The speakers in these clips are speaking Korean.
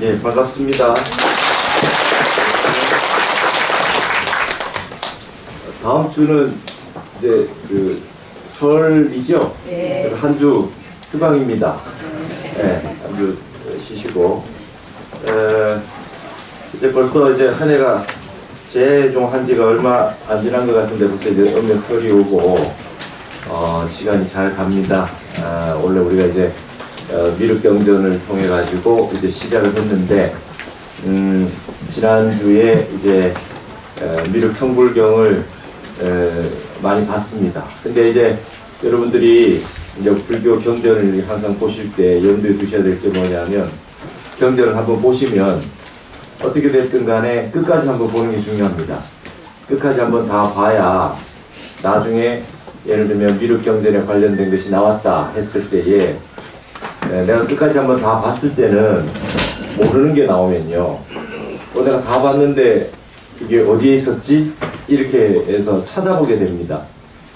예, 반갑습니다. 다음 주는 이제 그 설이죠? 네. 한 주 휴방입니다. 예, 한 주 쉬시고. 이제 벌써 이제 한 해가 재종한 지가 얼마 안 지난 것 같은데 벌써 이제 음력 설이 오고, 시간이 잘 갑니다. 원래 우리가 이제 미륵경전을 통해 가지고 이제 시작을 했는데, 지난주에 이제 미륵성불경을 많이 봤습니다. 근데 이제 여러분들이 이제 불교 경전을 항상 보실 때 염두에 두셔야 될 게 뭐냐면, 경전을 한번 보시면 어떻게 됐든 간에 끝까지 한번 보는 게 중요합니다. 끝까지 한번 다 봐야 나중에 예를 들면 미륵경전에 관련된 것이 나왔다 했을 때에 내가 끝까지 한번 다 봤을 때는 모르는 게 나오면요, 내가 다 봤는데 이게 어디에 있었지? 이렇게 해서 찾아보게 됩니다.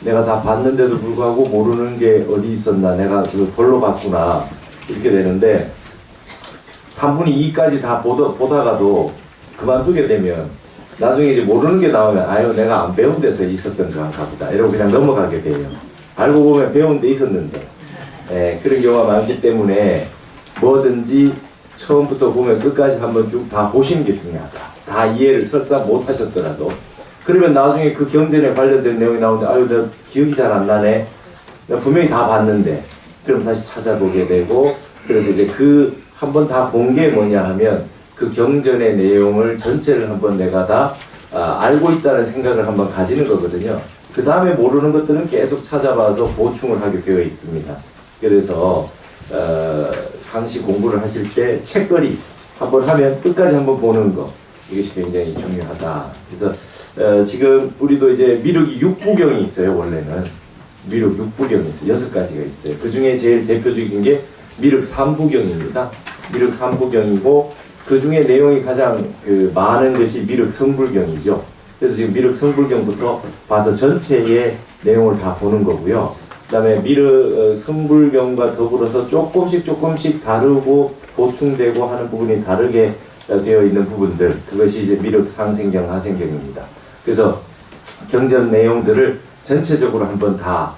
내가 다 봤는데도 불구하고 모르는 게 어디 있었나, 내가 그걸 별로 봤구나, 이렇게 되는데 3분의 2까지 다 보다가도 그만두게 되면 나중에 이제 모르는 게 나오면 아유, 내가 안 배운 데서 있었던 건가 보다 이러고 그냥 넘어가게 돼요. 알고 보면 배운 데 있었는데. 그런 경우가 많기 때문에 뭐든지 처음부터 보면 끝까지 한번 쭉 다 보시는 게 중요하다. 다 이해를 설사 못 하셨더라도. 그러면 나중에 그 경전에 관련된 내용이 나오는데 아유, 내가 기억이 잘 안 나네. 내가 분명히 다 봤는데. 그럼 다시 찾아보게 되고, 그래서 이제 그 한 번 다 본 게 뭐냐 하면 그 경전의 내용을 전체를 한번 내가 다 알고 있다는 생각을 한번 가지는 거거든요. 그 다음에 모르는 것들은 계속 찾아봐서 보충을 하게 되어 있습니다. 그래서 항시 공부를 하실 때 책거리 한번 하면 끝까지 한번 보는 거, 이것이 굉장히 중요하다. 그래서 지금 우리도 이제 미륵이 6부경이 있어요. 원래는 미륵 6부경이 있어요. 6가지가 있어요. 그 중에 제일 대표적인 게 미륵 3부경입니다. 미륵 3부경이고 그 중에 내용이 가장 많은 것이 미륵 성불경이죠. 그래서 지금 미륵 성불경부터 봐서 전체의 내용을 다 보는 거고요. 그 다음에 미륵 성불경과 더불어서 조금씩 다르고 보충되고 하는 부분이 다르게 되어 있는 부분들, 그것이 이제 미륵 상생경, 하생경입니다. 그래서 경전 내용들을 전체적으로 한번 다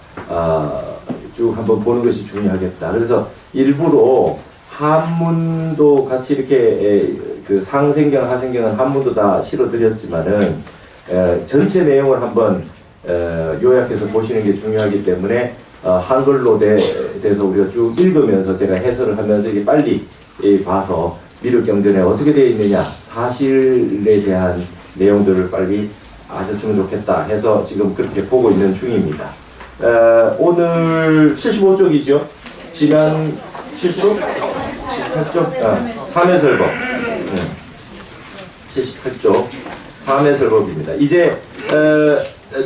쭉 한번 보는 것이 중요하겠다. 그래서 일부러 한문도 같이 이렇게 그 상생경, 하생경은 한문도 다 실어드렸지만은 전체 내용을 한번 요약해서 보시는 게 중요하기 때문에 한글로 돼서 우리가 쭉 읽으면서 제가 해설을 하면서 이게 빨리 봐서 미륵경전에 어떻게 되어 있느냐, 사실에 대한 내용들을 빨리 아셨으면 좋겠다 해서 지금 그렇게 보고 있는 중입니다. 오늘 75쪽이죠. 지난 7쪽? 78쪽? 3해설법. 78쪽 3해설법입니다. 이제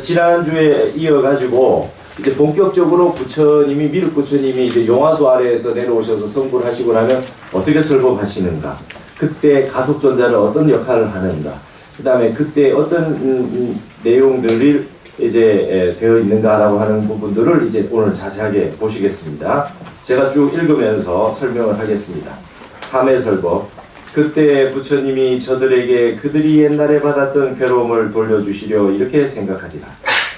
지난주에 이어가지고 이제 본격적으로 부처님이, 미륵 부처님이 이제 용화수 아래에서 내려오셔서 성불을 하시고 나면 어떻게 설법하시는가, 그때 가속존자를 어떤 역할을 하는가, 그 다음에 그때 어떤 내용들이 이제 되어 있는가라고 하는 부분들을 이제 오늘 자세하게 보시겠습니다. 제가 쭉 읽으면서 설명을 하겠습니다. 3해설법. 그때 부처님이 저들에게 그들이 옛날에 받았던 괴로움을 돌려주시려 이렇게 생각하리라.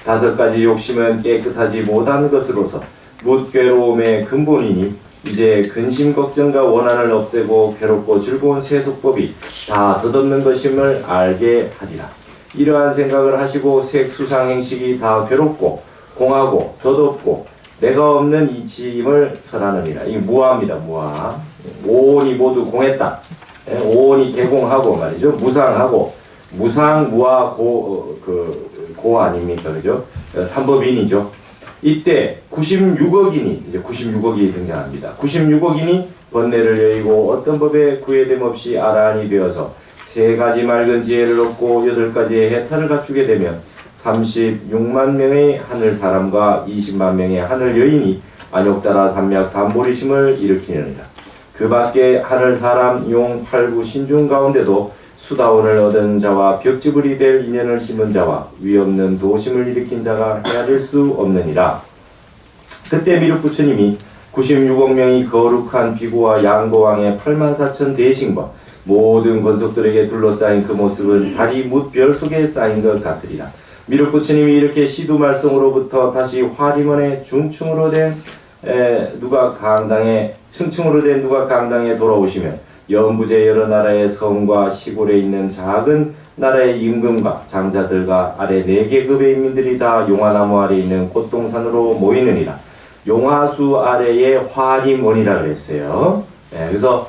5가지 욕심은 깨끗하지 못한 것으로서 묻괴로움의 근본이니 이제 근심 걱정과 원한을 없애고 괴롭고 즐거운 세속법이 다 덧없는 것임을 알게 하리라. 이러한 생각을 하시고 색수상 행식이 다 괴롭고 공하고 덧없고 내가 없는 이치임을 설하느니라. 이게 무아입니다. 무아. 오온이 모두 공했다. 오온이 개공하고 말이죠. 무상하고, 무상 무아 고 아닙니까, 그죠? 삼법인이죠. 이때 96억인이, 이제 96억이 등장합니다. 96억인이 번뇌를 여의고 어떤 법에 구애됨 없이 아라한이 되어서 3가지 맑은 지혜를 얻고 8가지의 해탈을 갖추게 되면 36만 명의 하늘 사람과 20만 명의 하늘 여인이 안욕따라 삼약 삼보리심을 일으키느니라. 그 밖에 하늘 사람 용 팔부 신중 가운데도 수다원을 얻은 자와 벽지불이 될 인연을 심은 자와 위없는 도심을 일으킨 자가 헤아릴 수 없느니라. 그때 미륵 부처님이 96억 명이 거룩한 비구와 양고왕의 84,000 대신과 모든 권속들에게 둘러싸인 그 모습은 달이 뭇 별 속에 쌓인 것 같으리라. 미륵 부처님이 이렇게 시두말성으로부터 다시 화림원의 중층으로 된 층층으로 된 누각강당에 돌아오시면 연부제 여러 나라의 성과 시골에 있는 작은 나라의 임금과 장자들과 아래 4계급의 인민들이 다 용화나무 아래 있는 꽃동산으로 모이느니라. 용화수 아래에 화림원이라 그랬어요. 그래서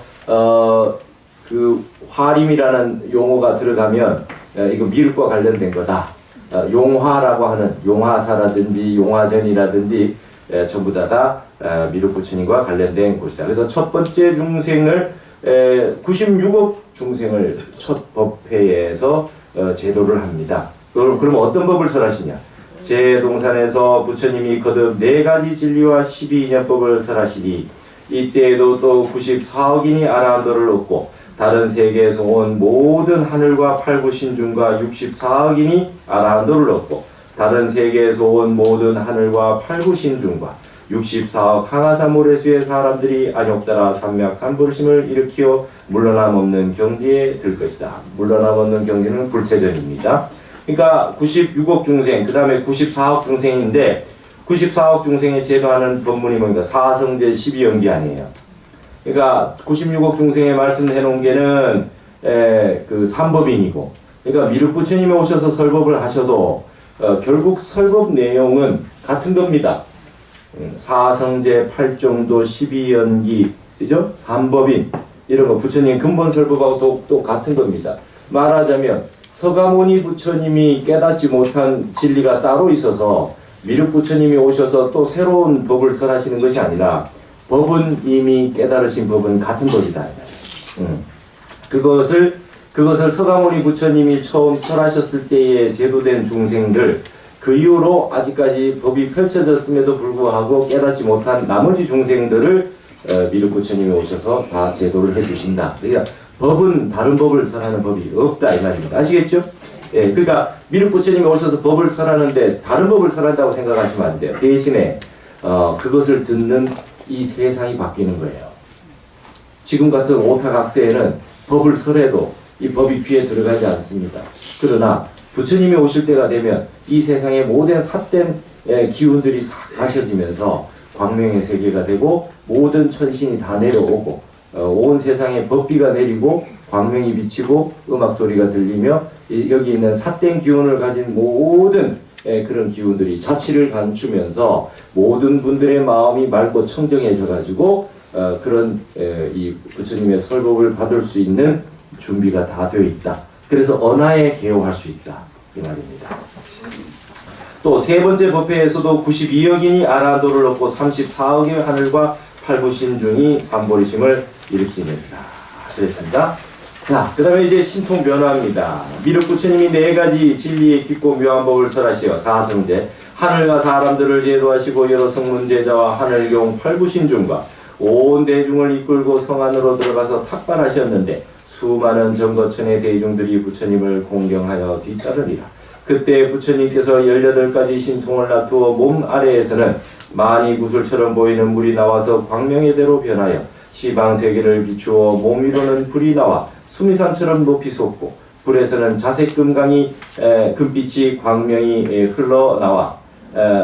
그 화림이라는 용어가 들어가면 이거 미륵과 관련된 거다. 용화라고 하는 용화사라든지 용화전이라든지 전부 다 미륵 부처님과 관련된 곳이다. 그래서 첫 번째 중생을 96억 중생을 첫 법회에서 제도를 합니다. 그럼 어떤 법을 설하시냐? 제동산에서 부처님이 거듭 4가지 진리와 12인연법을 설하시니 이때에도 또 94억인이 아라한도를 얻고 다른 세계에서 온 모든 하늘과 팔구신중과 64억인이 아라한도를 얻고 다른 세계에서 온 모든 하늘과 팔구신중과 64억 항아사 모래수의 사람들이 안욕따라 삼맥 삼불심을 일으키어 물러남 없는 경지에 들 것이다. 물러남 없는 경지는 불태전입니다. 그러니까 96억 중생, 그 다음에 94억 중생인데 94억 중생에 제도하는 법문이 뭡니까? 사성제 12연기 아니에요. 그러니까 96억 중생에 말씀해 놓은 게는 그 삼법인이고, 그러니까 미륵 부처님이 오셔서 설법을 하셔도 결국 설법 내용은 같은 겁니다. 사성제 8정도 12연기, 그죠? 삼법인 이런 거 부처님 근본 설법하고 또 같은 겁니다. 말하자면 서가모니 부처님이 깨닫지 못한 진리가 따로 있어서 미륵 부처님이 오셔서 또 새로운 법을 설하시는 것이 아니라 법은 이미 깨달으신 법은 같은 법이다. 그것을 서가모니 부처님이 처음 설하셨을 때에 제도된 중생들, 그 이후로 아직까지 법이 펼쳐졌음에도 불구하고 깨닫지 못한 나머지 중생들을 미륵 부처님이 오셔서 다 제도를 해주신다. 그러니까 법은 다른 법을 설하는 법이 없다 이 말입니다. 아시겠죠? 예, 그러니까 미륵 부처님이 오셔서 법을 설하는데 다른 법을 설한다고 생각하시면 안 돼요. 대신에 그것을 듣는 이 세상이 바뀌는 거예요. 지금 같은 오타각세에는 법을 설해도 이 법이 귀에 들어가지 않습니다. 그러나 부처님이 오실 때가 되면 이 세상의 모든 삿된 기운들이 싹 가셔지면서 광명의 세계가 되고 모든 천신이 다 내려오고 온 세상에 법비가 내리고 광명이 비치고 음악 소리가 들리며 여기 있는 삿된 기운을 가진 모든 그런 기운들이 자취를 감추면서 모든 분들의 마음이 맑고 청정해져 가지고 그런 이 부처님의 설법을 받을 수 있는 준비가 다 되어 있다. 그래서 언하에 개요할 수 있다 이 말입니다. 또 세 번째 법회에서도 92억인이 아라한도를 얻고 34억의 하늘과 팔구신중이 삼보리심을 일으키느니라 그랬습니다. 자, 그 다음에 이제 신통 변화입니다. 미륵 부처님이 4가지 진리의 깊고 묘한 법을 설하시어 사성제 하늘과 사람들을 제도하시고 여러 성문제자와 하늘경 팔구신중과 온 대중을 이끌고 성 안으로 들어가서 탁발하셨는데 수많은 정거천의 대중들이 부처님을 공경하여 뒤따르리라. 그때 부처님께서 18가지 신통을 놔두어 몸 아래에서는 많이 구슬처럼 보이는 물이 나와서 광명의 대로 변하여 시방세계를 비추어 몸 위로는 불이 나와 수미산처럼 높이 솟고 불에서는 자색 금강이 금빛이 광명이 흘러나와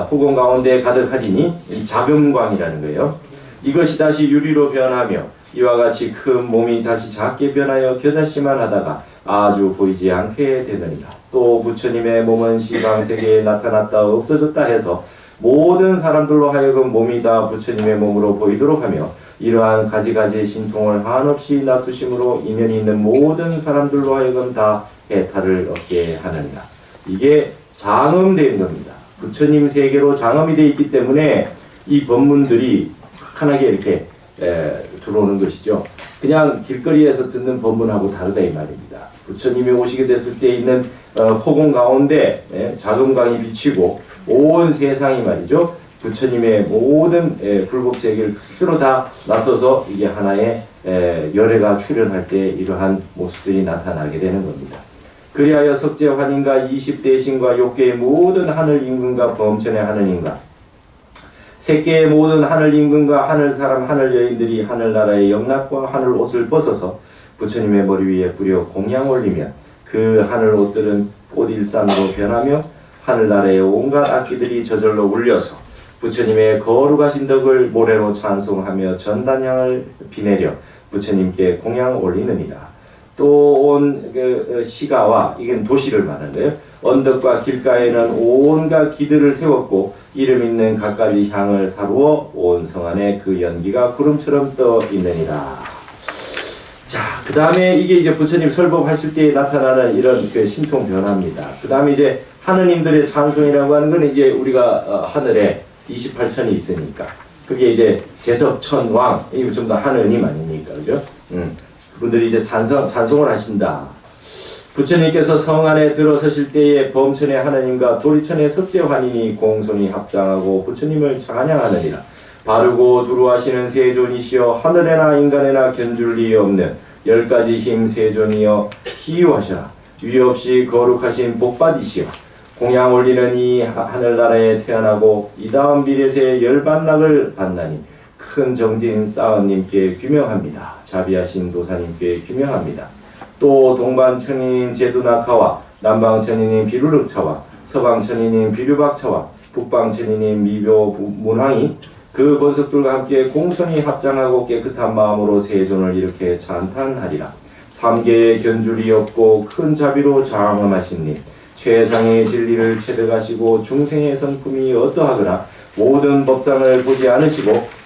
후공 가운데 가득하리니 자금광이라는 거예요. 이것이 다시 유리로 변하며 이와 같이 큰 몸이 다시 작게 변하여 겨자씨만 하다가 아주 보이지 않게 되느니라. 또 부처님의 몸은 시방세계에 나타났다 없어졌다 해서 모든 사람들로 하여금 몸이 다 부처님의 몸으로 보이도록 하며 이러한 가지가지 신통을 한없이 놔두심으로 인연이 있는 모든 사람들로 하여금 다 해탈을 얻게 하느니라. 이게 장엄된 겁니다. 부처님 세계로 장엄이 되어 있기 때문에 이 법문들이 환하게 이렇게 들어오는 것이죠. 그냥 길거리에서 듣는 법문하고 다르다 이 말입니다. 부처님이 오시게 됐을 때 있는 호공 가운데 자금광이 비치고 온 세상이 말이죠. 부처님의 모든 불법 세계를 스스로 다 놔둬서 이게 하나의 열애가 출현할 때 이러한 모습들이 나타나게 되는 겁니다. 그리하여 석재 환인과 20대신과 욕계의 모든 하늘 임금과 범천의 하느님과 세계의 모든 하늘 임금과 하늘 사람 하늘 여인들이 하늘나라의 영락과 하늘 옷을 벗어서 부처님의 머리 위에 뿌려 공양 올리면 그 하늘 옷들은 꽃일산으로 변하며 하늘나라의 온갖 악기들이 저절로 울려서 부처님의 거룩하신 덕을 모래로 찬송하며 전단향을 비내려 부처님께 공양 올리느니라. 또 온 시가와, 이건 도시를 말하는 거예요. 언덕과 길가에는 온갖 기들을 세웠고 이름 있는 갖가지 향을 사루어 온 성 안에 그 연기가 구름처럼 떠 있느니라. 자, 그 다음에 이게 이제 부처님 설법하실 때 나타나는 이런 그 신통 변화입니다. 그 다음에 이제 하느님들의 찬송이라고 하는 거는 이제 우리가 하늘에 28천이 있으니까 그게 이제 제석천왕, 이게 전부 다 하느님 아닙니까, 그죠? 그분들이 이제 찬송을 하신다. 부처님께서 성 안에 들어서실 때에 범천의 하느님과 도리천의 석재환인이 공손히 합장하고 부처님을 찬양하느니라. 바르고 두루하시는 세존이시여 하늘에나 인간에나 견줄 리 없는 10가지 힘 세존이여 희유하셔라. 위 없이 거룩하신 복받이시여 공양 올리는 이 하늘나라에 태어나고 이 다음 비례세 열반낙을 받나니 큰 정진 사원님께 규명합니다. 자비하신 도사님께 규명합니다. 또 동반천인인 제두낙하와 남방천인인 비루륵차와 서방천인인 비류박차와 북방천인인 미묘 문황이 그 권석들과 함께 공손히 합장하고 깨끗한 마음으로 세존을 이렇게 찬탄하리라. 삼계의 견줄이 없고 큰 자비로 장엄하신 님, 최상의 진리를 체득하시고 중생의 성품이 어떠하거나 모든 법상을 보지 않으시고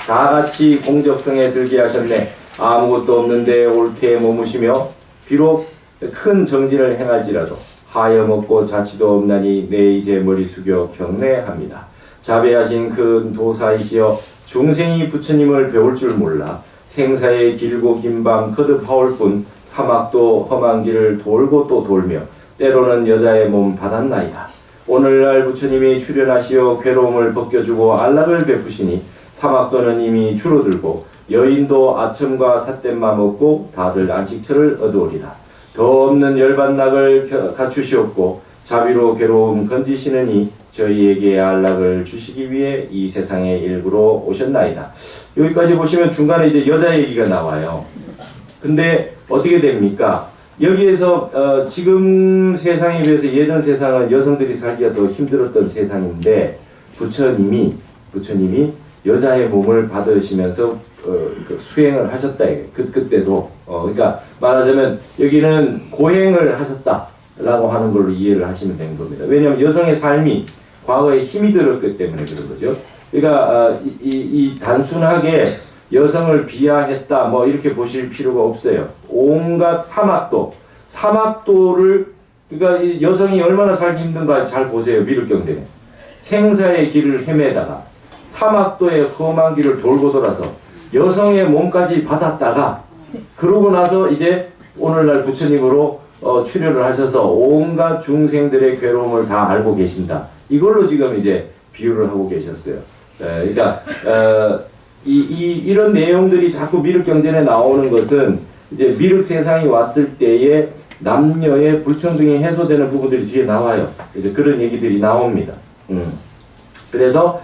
다같이 공적성에 들게 하셨네. 아무것도 없는데 옳게 머무시며 비록 큰 정진을 행할지라도 하염없고 자치도 없나니 내 이제 머리 숙여 경례합니다. 자배하신 큰 도사이시여 중생이 부처님을 배울 줄 몰라 생사의 길고 긴 밤 거듭하올 뿐 사막도 험한 길을 돌고 또 돌며 때로는 여자의 몸 받았나이다. 오늘날 부처님이 출현하시어 괴로움을 벗겨주고 안락을 베푸시니 사막도는 이미 줄어들고 여인도 아첨과 삿된 맘 없고 다들 안식처를 얻으오리라. 더 없는 열반낙을 갖추시옵고 자비로 괴로움 건지시느니 저희에게 안락을 주시기 위해 이 세상의 일부로 오셨나이다. 여기까지 보시면 중간에 이제 여자 얘기가 나와요. 근데 어떻게 됩니까? 여기에서 지금 세상에 비해서 예전 세상은 여성들이 살기가 더 힘들었던 세상인데 부처님이 여자의 몸을 받으시면서 수행을 하셨다. 그때도 그러니까 말하자면 여기는 고행을 하셨다라고 하는 걸로 이해를 하시면 되는 겁니다. 왜냐하면 여성의 삶이 과거에 힘이 들었기 때문에 그런 거죠. 그러니까 이 단순하게 여성을 비하했다 뭐 이렇게 보실 필요가 없어요. 온갖 사막도를 그러니까 이 여성이 얼마나 살기 힘든가 잘 보세요. 미륵경전에 생사의 길을 헤매다가 사막도의 험한 길을 돌고 돌아서 여성의 몸까지 받았다가 그러고 나서 이제 오늘날 부처님으로 출현을 하셔서 온갖 중생들의 괴로움을 다 알고 계신다. 이걸로 지금 이제 비유를 하고 계셨어요. 그러니까 이런 내용들이 자꾸 미륵경전에 나오는 것은 이제 미륵 세상이 왔을 때에 남녀의 불평등이 해소되는 부분들이 뒤에 나와요. 이제 그런 얘기들이 나옵니다. 그래서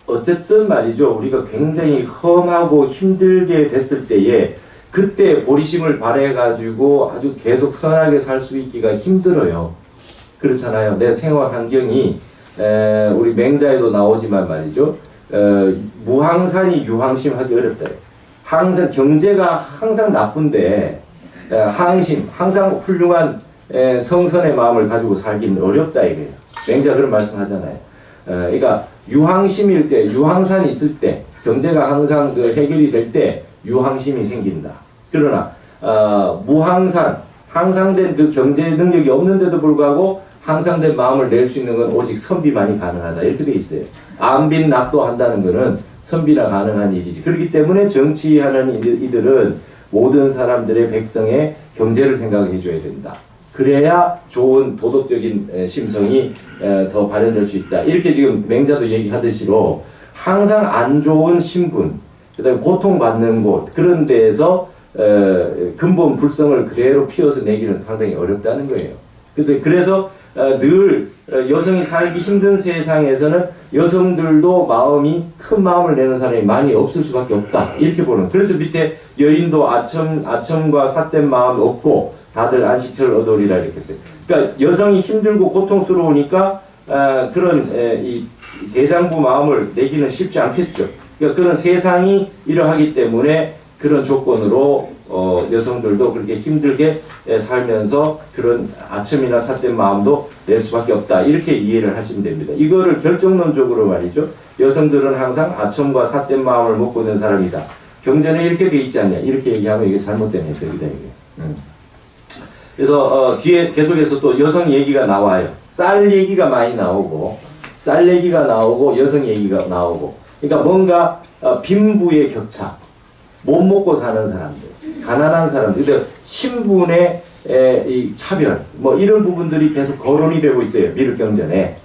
어쨌든 말이죠. 우리가 굉장히 험하고 힘들게 됐을 때에 그때 보리심을 발해가지고 아주 계속 선하게 살 수 있기가 힘들어요. 그렇잖아요. 내 생활 환경이 우리 맹자에도 나오지만 말이죠. 무항산이 유항심하기 어렵다. 항상 경제가 항상 나쁜데 항상 훌륭한 성선의 마음을 가지고 살기는 어렵다 이거예요. 맹자 그런 말씀하잖아요. 그러니까 유항심일 때, 유항산이 있을 때, 경제가 항상 해결이 될 때 유항심이 생긴다. 그러나 무항산, 항상된 그 경제 능력이 없는데도 불구하고 항상된 마음을 낼 수 있는 건 오직 선비만이 가능하다. 이렇게 돼 있어요. 안빈 낙도한다는 것은 선비나 가능한 일이지. 그렇기 때문에 정치하는 이들은 모든 사람들의 백성의 경제를 생각해 줘야 된다. 그래야 좋은 도덕적인 심성이 더 발현될 수 있다. 이렇게 지금 맹자도 얘기하듯이로 항상 안 좋은 신분, 그다음에 고통받는 곳 그런 데에서 근본 불성을 그대로 피워서 내기는 상당히 어렵다는 거예요. 그래서 늘 여성이 살기 힘든 세상에서는 여성들도 마음이 큰 마음을 내는 사람이 많이 없을 수밖에 없다. 이렇게 보는. 그래서 밑에 여인도 아첨과 삿된 마음 없고 다들 안식처를 얻으리라 이렇게 했어요. 그러니까 여성이 힘들고 고통스러우니까 그런 이 대장부 마음을 내기는 쉽지 않겠죠. 그러니까 그런 세상이 이러하기 때문에 그런 조건으로 여성들도 그렇게 힘들게 살면서 그런 아첨이나 삿된 마음도 낼 수밖에 없다. 이렇게 이해를 하시면 됩니다. 이거를 결정론적으로 말이죠. 여성들은 항상 아첨과 삿된 마음을 먹고 있는 사람이다. 경전에 이렇게 돼 있지 않냐. 이렇게 얘기하면 이게 잘못된 해석이다. 이게. 그래서 뒤에 계속해서 또 여성 얘기가 나와요. 쌀 얘기가 많이 나오고 여성 얘기가 나오고. 그러니까 뭔가 빈부의 격차, 못 먹고 사는 사람들, 가난한 사람들, 근데 신분의 이 차별, 뭐 이런 부분들이 계속 거론이 되고 있어요. 미륵 경전에.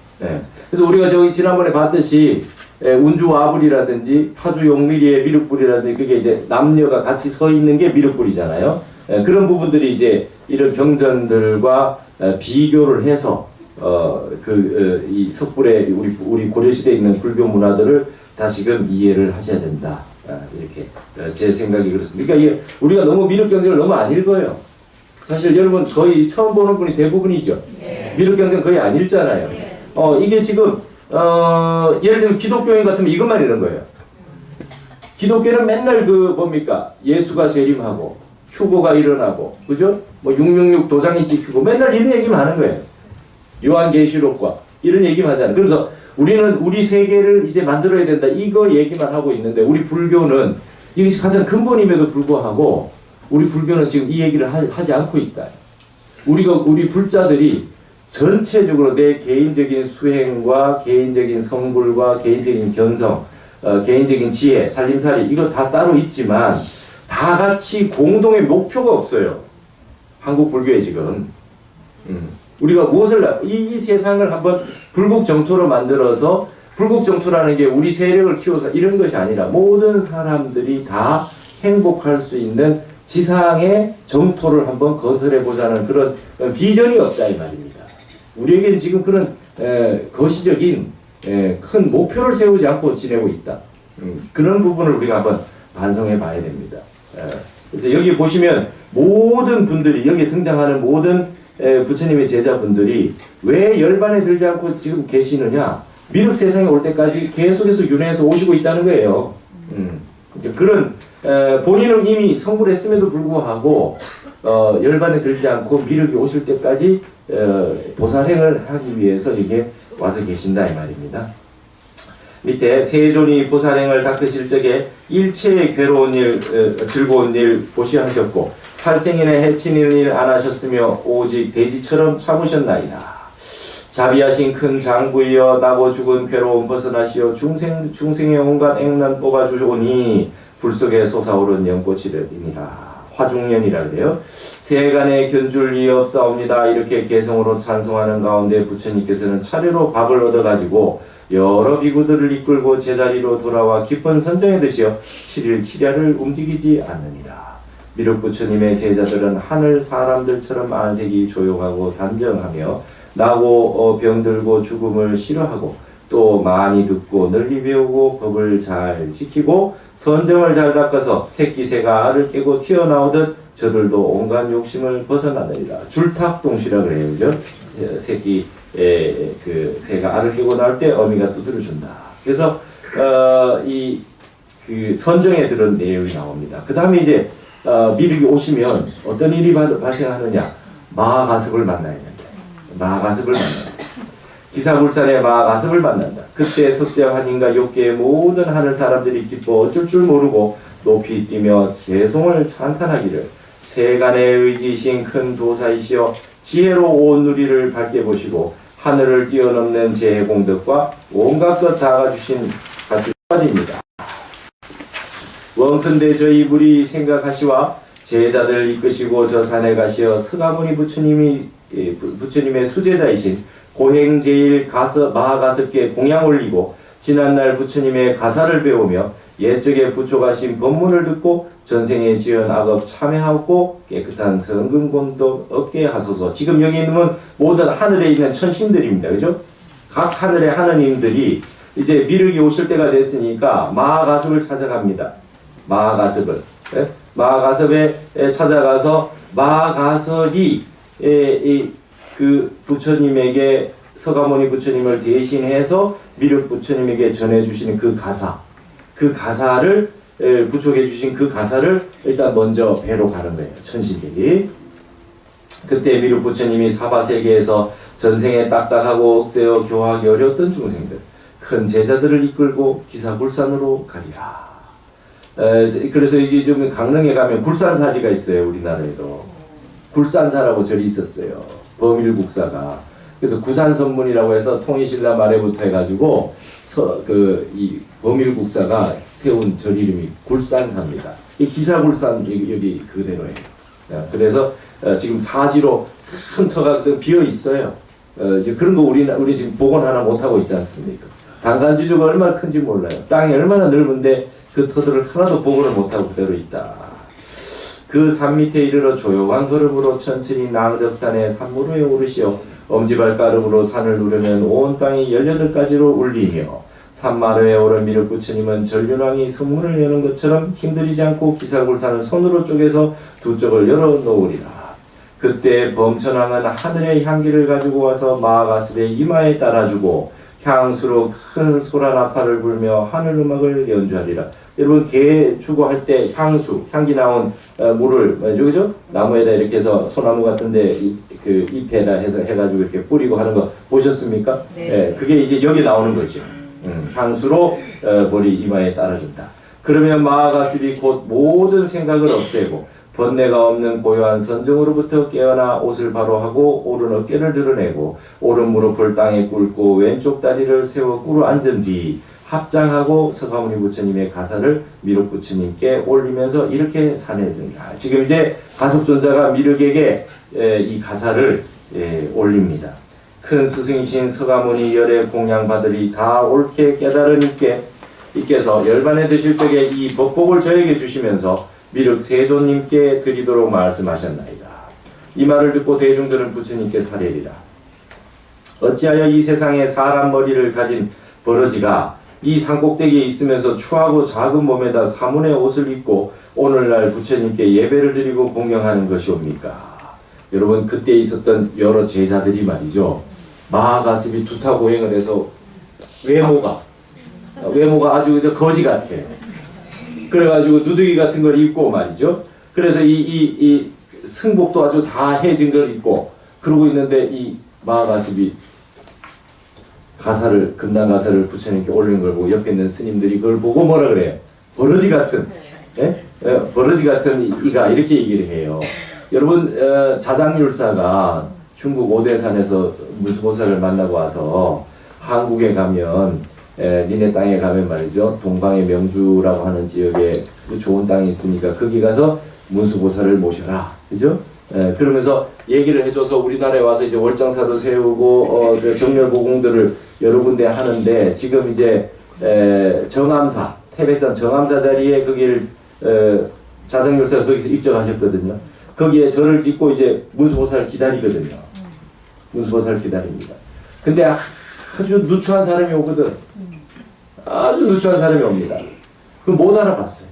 그래서 우리가 저기 지난번에 봤듯이 운주 와불이라든지 파주 용미리의 미륵불이라든지 그게 이제 남녀가 같이 서 있는 게 미륵불이잖아요. 그런 부분들이 이제 이런 경전들과 비교를 해서 이 석불의 우리 고려시대에 있는 불교 문화들을 다시금 이해를 하셔야 된다. 이렇게 제 생각이 그렇습니다. 그러니까 이게 우리가 너무 미륵 경전을 너무 안 읽어요. 사실 여러분 거의 처음 보는 분이 대부분이죠. 미륵 경전 거의 안 읽잖아요. 이게 지금 예를 들면 기독교인 같으면 이것만 읽는 거예요. 기독교는 맨날 뭡니까? 예수가 재림하고 휴거가 일어나고, 그죠? 뭐 666 도장이 찍히고 맨날 이런 얘기만 하는 거예요. 요한계시록과 이런 얘기만 하잖아요. 그래서 우리는 우리 세계를 이제 만들어야 된다. 이거 얘기만 하고 있는데 우리 불교는 이것이 가장 근본임에도 불구하고 우리 불교는 지금 이 얘기를 하지 않고 있다. 우리 불자들이 전체적으로 내 개인적인 수행과 개인적인 성불과 개인적인 견성, 개인적인 지혜, 살림살이 이거 다 따로 있지만 다 같이 공동의 목표가 없어요. 한국 불교에 지금. 우리가 무엇을 이 세상을 한번 불국정토로 만들어서 불국정토라는 게 우리 세력을 키워서 이런 것이 아니라 모든 사람들이 다 행복할 수 있는 지상의 정토를 한번 건설해보자는 그런 비전이 없다 이 말입니다. 우리에게는 지금 그런 거시적인 큰 목표를 세우지 않고 지내고 있다. 그런 부분을 우리가 한번 반성해 봐야 됩니다. 그래서 여기 보시면 모든 분들이 여기 등장하는 모든 부처님의 제자분들이 왜 열반에 들지 않고 지금 계시느냐? 미륵 세상에 올 때까지 계속해서 윤회해서 오시고 있다는 거예요. 그런 본인은 이미 성불했음에도 불구하고 열반에 들지 않고 미륵이 오실 때까지 보살행을 하기 위해서 이게 와서 계신다 이 말입니다. 밑에 세존이 보살행을 닦으실 적에 일체의 괴로운 일, 즐거운 일 보시하셨고 살생인의 해치는 일 안 하셨으며 오직 돼지처럼 참으셨나이다. 자비하신 큰 장부이여 나고 죽은 괴로움 벗어나시어 중생의 온갖 액난 뽑아주오니 불 속에 솟아오른 연꽃이니라. 화중년이라 그래요. 세간에 견줄 리 없사옵니다. 이렇게 개성으로 찬송하는 가운데 부처님께서는 차례로 밥을 얻어가지고 여러 비구들을 이끌고 제자리로 돌아와 깊은 선정에 드시어 7일 7야를 움직이지 않느니라. 미륵 부처님의 제자들은 하늘 사람들처럼 안색이 조용하고 단정하며 나고 병들고 죽음을 싫어하고 또 많이 듣고 널리 배우고 법을 잘 지키고 선정을 잘 닦아서 새끼 새가 알을 깨고 튀어나오듯 저들도 온갖 욕심을 벗어나느니라. 줄탁동시라 그래요, 그죠? 새끼 그 새가 알을 깨고 나올 때 어미가 두드려 준다. 그래서 그 선정에 들은 내용이 나옵니다. 그 다음에 이제 미륵이 오시면 어떤 일이 발생하느냐? 마하가습을 만나야 된다. 마하가습을 만난다. 기사불산의 마하가습을 만난다. 그때 석자환인과 욕계의 모든 하늘 사람들이 기뻐 어쩔 줄 모르고 높이 뛰며 재송을 찬탄하기를 세간의 의지이신 큰 도사이시여 지혜로 온 누리를 밝게 보시고 하늘을 뛰어넘는 재해 공덕과 온갖 것 다 가주신 가주입니다. 원컨대 저희 물이 생각하시와 제자들 이끄시고 저 산에 가시어 서가모니 부처님의 수제자이신 고행제일 마하가섭께 공양 올리고 지난날 부처님의 가사를 배우며 옛적에 부초가신 법문을 듣고 전생에 지은 악업 참회하고 깨끗한 성근곤도 얻게 하소서. 지금 여기 있는 건 모든 하늘에 있는 천신들입니다. 그죠? 각 하늘의 하느님들이 이제 미륵이 오실 때가 됐으니까 마하가섭을 찾아갑니다. 마하가섭을. 예? 마하가섭에 찾아가서 마하가섭이 그 부처님에게 서가모니 부처님을 대신해서 미륵 부처님에게 전해주시는 그 가사를 부족해 주신 그 가사를 일단 먼저 배로 가는 거예요. 천신들이. 그때 미륵 부처님이 사바세계에서 전생에 딱딱하고 억세어 교화하기 어려웠던 중생들, 큰 제자들을 이끌고 기사굴산으로 가리라. 그래서 이게 좀 강릉에 가면 굴산사지가 있어요. 우리나라에도 굴산사라고 절이 있었어요. 범일국사가. 그래서 구산선문이라고 해서 통일신라 말에부터 해가지고 이 범일국사가 세운 절 이름이 굴산사입니다. 이 기사굴산 여기 그대로예요. 그래서 지금 사지로 큰 터가 비어 있어요. 그런 거 우리 지금 복원 하나 못 하고 있지 않습니까? 단간지주가 얼마나 큰지 몰라요. 땅이 얼마나 넓은데 그 터들을 하나도 복원을 못 하고 그대로 있다. 그 산 밑에 이르러 조용한 걸음으로 천천히 낭덕산의 산무로에 오르시어 엄지발가락으로 산을 누르면 온 땅이 18가지로 울리며 산마루에 오른 미륵 부처님은 전륜왕이 성문을 여는 것처럼 힘들이지 않고 기사굴산을 손으로 쪼개서 두 쪽을 열어놓으리라. 그때 범천왕은 하늘의 향기를 가지고 와서 마하가섭의 이마에 따라주고 향수로 큰 소라나파를 불며 하늘음악을 연주하리라. 여러분 개 주고할 때 향기 나온 물을 그죠? 나무에다 이렇게 해서 소나무 같은데 그 잎에다 해가지고 이렇게 뿌리고 하는 거 보셨습니까? 네. 그게 이제 여기 나오는 거죠. 향수로 머리 이마에 따라준다. 그러면 마하가섭이 곧 모든 생각을 없애고 번뇌가 없는 고요한 선정으로부터 깨어나 옷을 바로 하고 오른 어깨를 드러내고 오른 무릎을 땅에 꿇고 왼쪽 다리를 세워 꿇어 앉은 뒤 합장하고 서가모니 부처님의 가사를 미륵 부처님께 올리면서 이렇게 사내드립니다. 지금 이제 가섭존자가 미륵에게 이 가사를 올립니다. 큰 스승이신 서가모니 열의 공양받으리 다 옳게 깨달은 이께서 열반에 드실 적에 이 법복을 저에게 주시면서 미륵 세존님께 드리도록 말씀하셨나이다. 이 말을 듣고 대중들은 부처님께 사례리라. 어찌하여 이 세상에 사람 머리를 가진 버러지가 이 산꼭대기에 있으면서 추하고 작은 몸에다 사문의 옷을 입고 오늘날 부처님께 예배를 드리고 공경하는 것이옵니까? 여러분 그때 있었던 여러 제자들이 말이죠. 마하가섭이 두타고행을 해서 외모가 아주 거지 같아요. 그래가지고 누더기 같은 걸 입고 말이죠. 그래서 이 승복도 아주 다 해진 걸 입고 그러고 있는데 이 마하가섭이 금단 가사를 부처님께 올린 걸 보고 옆에 있는 스님들이 그걸 보고 뭐라 그래요? 버러지 같은, 버러지 같은 이가 이렇게 얘기를 해요. 여러분 자장율사가 중국 오대산에서 무수보살을 만나고 와서 한국에 가면 니네 땅에 가면 말이죠. 동방의 명주라고 하는 지역에 좋은 땅이 있으니까 거기 가서 문수보살을 모셔라. 그죠? 그러면서 얘기를 해줘서 우리나라에 와서 이제 월장사도 세우고 정렬보공들을 여러 군데 하는데 지금 이제 정암사, 태백산 정암사 자리에 거기를 자장율사가 거기서 입적하셨거든요. 거기에 절을 짓고 이제 문수보살 기다리거든요. 문수보살 기다립니다. 근데 아주 누추한 사람이 오거든. 아주 누추한 사람이 옵니다. 그 못 알아봤어요.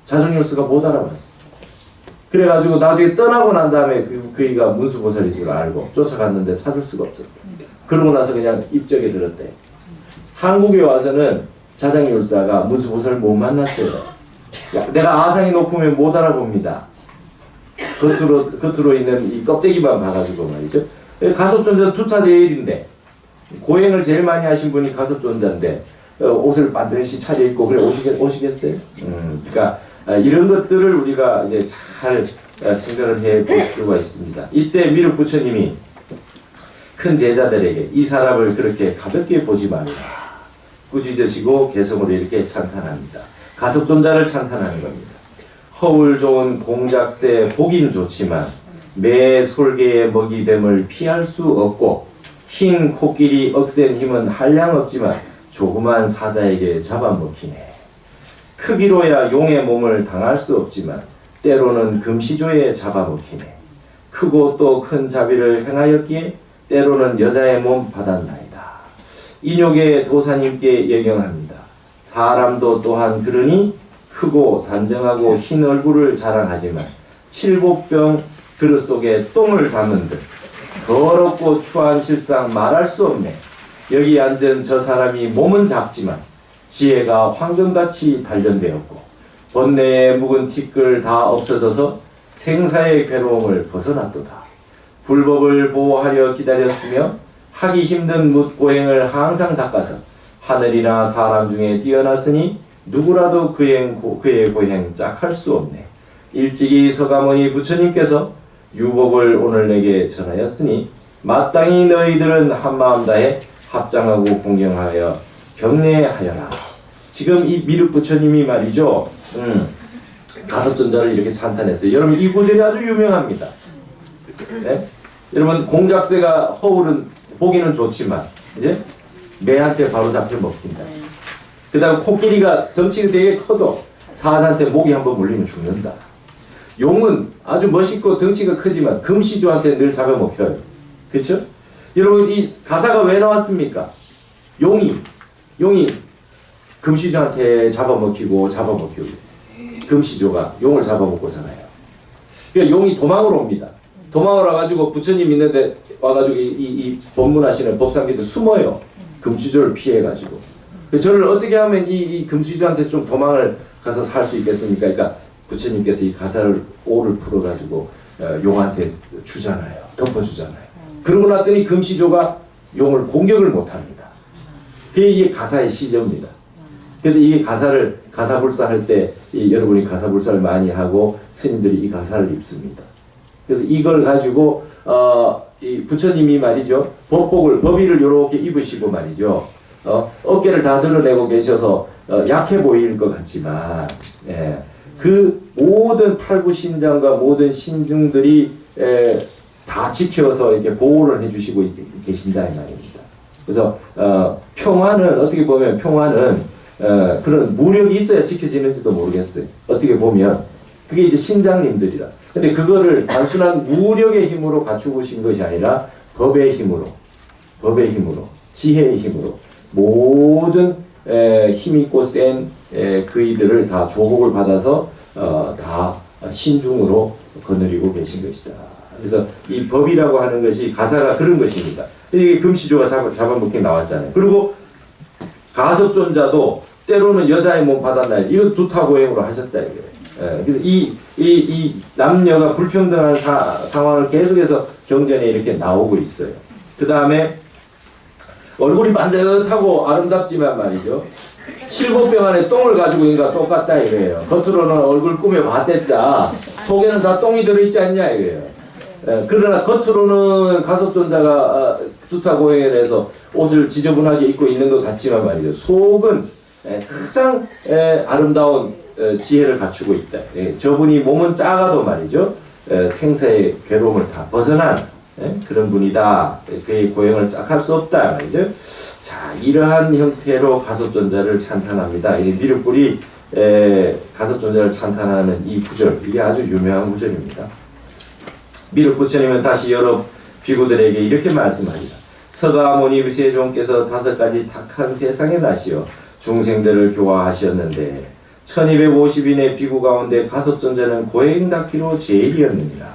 자정열수가 못 알아봤어요. 그래가지고 나중에 떠나고 난 다음에 그이가 문수보살인 줄 알고 쫓아갔는데 찾을 수가 없었대. 그러고 나서 그냥 입적에 들었대. 한국에 와서는 자장율사가 문수보살을 못 만났어요. 내가 아상이 높으면 못 알아봅니다. 겉으로 있는 이 껍데기만 봐가지고 말이죠. 가섭존자 두차 제일인데 고행을 제일 많이 하신 분이 가섭존자인데 옷을 반드시 차려입고 그래 오시겠어요? 그러니까 이런 것들을 우리가 이제 잘 생각을 해볼 필요가 있습니다. 이때 미륵 부처님이 큰 제자들에게 이 사람을 그렇게 가볍게 보지 말라. 꾸짖으시고 개성으로 이렇게 찬탄합니다. 가섭존자를 찬탄하는 겁니다. 허울 좋은 공작새 보긴 좋지만 매 솔개의 먹이됨을 피할 수 없고 흰 코끼리 억센 힘은 한량 없지만 조그만 사자에게 잡아먹히네. 크기로야 용의 몸을 당할 수 없지만 때로는 금시조에 잡아먹히네. 크고 또 큰 자비를 행하였기에 때로는 여자의 몸 받았나이다. 인욕의 도사님께 예경합니다. 사람도 또한 그러니 크고 단정하고 흰 얼굴을 자랑하지만 칠복병 그릇 속에 똥을 담은 듯 더럽고 추한 실상 말할 수 없네. 여기 앉은 저 사람이 몸은 작지만 지혜가 황금같이 단련되었고 번뇌의 묵은 티끌 다 없어져서 생사의 괴로움을 벗어났도다. 불법을 보호하려 기다렸으며 하기 힘든 묻고행을 항상 닦아서 하늘이나 사람 중에 뛰어났으니 누구라도 그의 고행 짝할 수 없네. 일찍이 서가모니 부처님께서 유법을 오늘 내게 전하였으니 마땅히 너희들은 한마음 다해 합장하고 공경하여 경례하여라. 지금 이 미륵 부처님이 말이죠. 가섭존자를 이렇게 찬탄했어요. 여러분 이 구절이 아주 유명합니다. 네? 여러분 공작새가 허울은 보기는 좋지만 이제 매한테 바로 잡혀 먹힌다. 그 다음 코끼리가 덩치가 되게 커도 사자한테 목이 한번 물리면 죽는다. 용은 아주 멋있고 덩치가 크지만 금시조한테 늘 잡아먹혀요. 그렇죠? 여러분 이 가사가 왜 나왔습니까? 용이 금시조한테 잡아먹히고 금시조가 용을 잡아먹고 살아요. 그러니까 용이 도망을 옵니다. 도망을 와가지고 부처님 있는데 와가지고 이 법문하시는 법상기도 숨어요. 금시조를 피해가지고. 저를 어떻게 하면 이 금시조한테 좀 도망을 가서 살 수 있겠습니까? 그러니까 부처님께서 이 가사를 오를 풀어가지고 용한테 주잖아요. 덮어주잖아요. 그러고 났더니 금시조가 용을 공격을 못합니다. 그게 이게 가사의 시저입니다. 그래서 이 가사를 가사불사 할 때 여러분이 가사불사를 많이 하고 스님들이 이 가사를 입습니다. 그래서 이걸 가지고 이 부처님이 말이죠. 법의를 이렇게 입으시고 말이죠. 어깨를 다 드러내고 계셔서 약해 보일 것 같지만 그 모든 팔구신장과 모든 신중들이 다 지켜서 이렇게 보호를 해주시고 계신다 이 말입니다. 그래서 평화는 어떻게 보면 그런 무력이 있어야 지켜지는지도 모르겠어요. 어떻게 보면 그게 이제 신장님들이라. 근데 그거를 단순한 무력의 힘으로 갖추고 오신 것이 아니라 법의 힘으로, 지혜의 힘으로 모든 힘있고 센 그이들을 다 조복을 받아서 다 신중으로 거느리고 계신 것이다. 그래서 이 법이라고 하는 것이 가사가 그런 것입니다. 이게 금시조가 잡아먹게 나왔잖아요. 그리고 가섭존자도 때로는 여자의 몸 받았나 이거 두타고행으로 하셨다 이거예요. 그래서 이 남녀가 불평등한 상황을 계속해서 경전에 이렇게 나오고 있어요. 그 다음에 얼굴이 반듯하고 아름답지만 말이죠. 칠복병 안에 똥을 가지고 있는 거랑 똑같다 이거예요. 겉으로는 얼굴 꾸며 봤댔자 속에는 다 똥이 들어있지 않냐 이거예요. 그러나 겉으로는 가섭존자가 두타고행을 해서 옷을 지저분하게 입고 있는 것 같지만 말이죠. 속은 가장 아름다운 지혜를 갖추고 있다. 저분이 몸은 작아도 말이죠. 생사의 괴로움을 다 벗어난 그런 분이다. 그의 고행을 짝할 수 없다 말이죠. 자, 이러한 형태로 가섭존자를 찬탄합니다. 이 미륵불이 가섭존자를 찬탄하는 이 구절, 이게 아주 유명한 구절입니다. 미륵부처님은 다시 여러 비구들에게 이렇게 말씀합니다. 서가모니 세종께서 5가지 탁한 세상에 나시어 중생들을 교화하셨는데 1250인의 비구 가운데 가섭존자는 고행닦기로 제일이었느니라.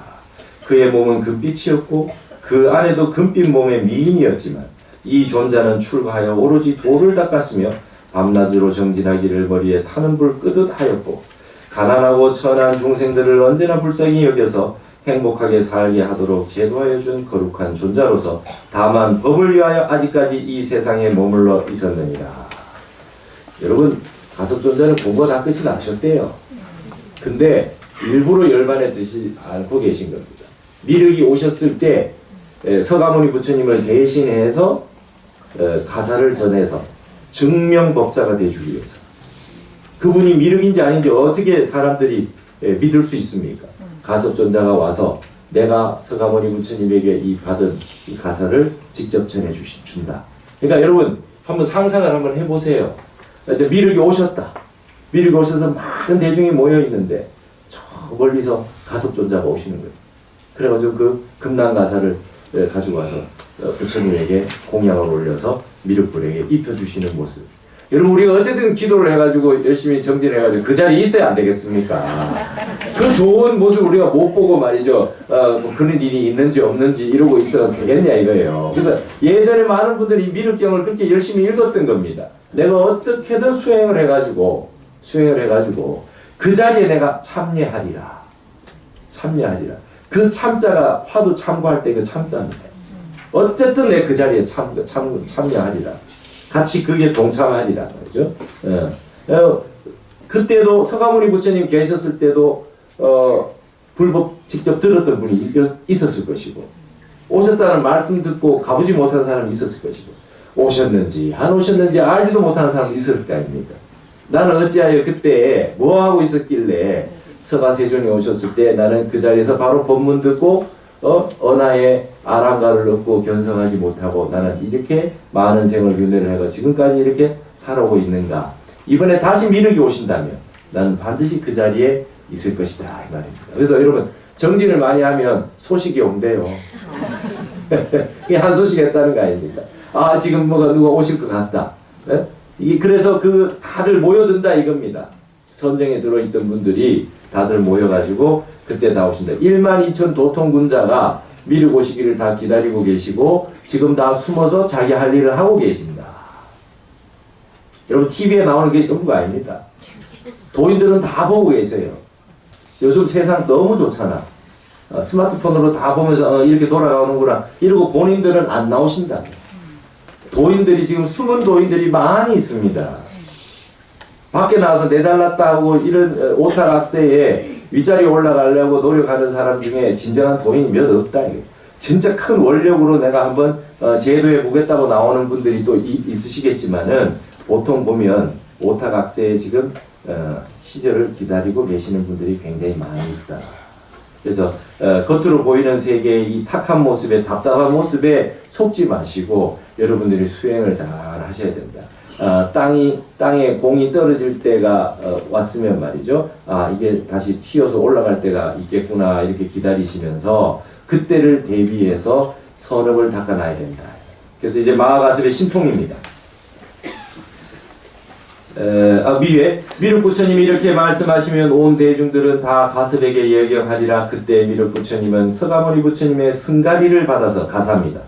그의 몸은 금빛이었고 그 안에도 금빛 몸의 미인이었지만 이 존자는 출가하여 오로지 도를 닦았으며 밤낮으로 정진하기를 머리에 타는 불 끄듯 하였고 가난하고 천한 중생들을 언제나 불쌍히 여겨서 행복하게 살게 하도록 제도하여 준 거룩한 존자로서 다만 법을 위하여 아직까지 이 세상에 머물러 있었느니라. 여러분 가섭존자는 공부 다 끝이 나셨대요. 근데 일부러 열반에 드시지 않고 계신 겁니다. 미륵이 오셨을 때 서가모니 부처님을 대신해서 가사를 전해서 증명법사가 되어주기 위해서. 그분이 미륵인지 아닌지 어떻게 사람들이 믿을 수 있습니까? 가섭존자가 와서 내가 서가모니 부처님에게 이 받은 이 가사를 직접 전해준다. 그러니까 여러분 한번 상상을 한번 해보세요. 이제 미륵이 오셨다. 미륵에 오셔서 많은 대중이 모여 있는데 저 멀리서 가섭존자가 오시는 거예요. 그래가지고 그 금난가사를 가지고 와서 부처님에게 공양을 올려서 미륵불에게 입혀주시는 모습. 여러분, 우리가 어쨌든 기도를 해가지고 열심히 정진해가지고 그 자리에 있어야 안 되겠습니까? 그 좋은 모습 우리가 못 보고 말이죠. 뭐 그런 일이 있는지 없는지 이러고 있어도 되겠냐 이거예요. 그래서 예전에 많은 분들이 미륵경을 그렇게 열심히 읽었던 겁니다. 내가 어떻게든 수행을 해가지고 그 자리에 내가 참여하리라. 그 참자가 화두 참고할 때 그 참자입니다. 어쨌든 내 그 자리에 참여하리라. 같이 그게 동참하리라 말이죠. 그때도 서가모니 부처님 계셨을 때도 불법 직접 들었던 분이 있었을 것이고, 오셨다는 말씀 듣고 가보지 못한 사람이 있었을 것이고, 오셨는지 안 오셨는지 알지도 못하는 사람이 있을 거 아닙니까? 나는 어찌하여 그때 뭐 하고 있었길래 서가세존이 오셨을 때 나는 그 자리에서 바로 법문 듣고 언하에 아랑가를 얻고 견성하지 못하고 나는 이렇게 많은 생을 윤회를 해가 지금까지 이렇게 살아오고 있는가. 이번에 다시 미륵이 오신다면 나는 반드시 그 자리에 있을 것이다 이 말입니다. 그래서 여러분, 정진을 많이 하면 소식이 온대요. 그게 한 소식 했다는 거 아닙니까? 아, 지금 뭐가 누가 오실 것 같다. 네? 이게 그래서 그 다들 모여든다 이겁니다. 선정에 들어있던 분들이 다들 모여가지고 그때 다 오신다. 12,000 도통군자가 미륵 오시기를 다 기다리고 계시고 지금 다 숨어서 자기 할 일을 하고 계신다. 여러분, TV에 나오는 게 전부가 아닙니다. 도인들은 다 보고 계세요. 요즘 세상 너무 좋잖아. 스마트폰으로 다 보면서 이렇게 돌아가는구나 이러고 본인들은 안 나오신다. 도인들이 지금 숨은 도인들이 많이 있습니다. 밖에 나와서 내달랐다 하고 이런 오타락세에 윗자리에 올라가려고 노력하는 사람 중에 진정한 도인이 몇 없다. 진짜 큰 원력으로 내가 한번 제도해 보겠다고 나오는 분들이 또 있으시겠지만은 보통 보면 오타각세에 지금 시절을 기다리고 계시는 분들이 굉장히 많이 있다. 그래서 겉으로 보이는 세계의 이 탁한 모습에 답답한 모습에 속지 마시고 여러분들이 수행을 잘 하셔야 된다. 땅에 공이 떨어질 때가 왔으면 말이죠. 아, 이게 다시 튀어서 올라갈 때가 있겠구나 이렇게 기다리시면서 그때를 대비해서 선업을 닦아놔야 된다. 그래서 이제 마하가섭의 신통입니다. 위에 미륵 부처님이 이렇게 말씀하시면 온 대중들은 다 가섭에게 예경하리라. 그때 미륵 부처님은 서가모니 부처님의 승가리를 받아서 가사입니다.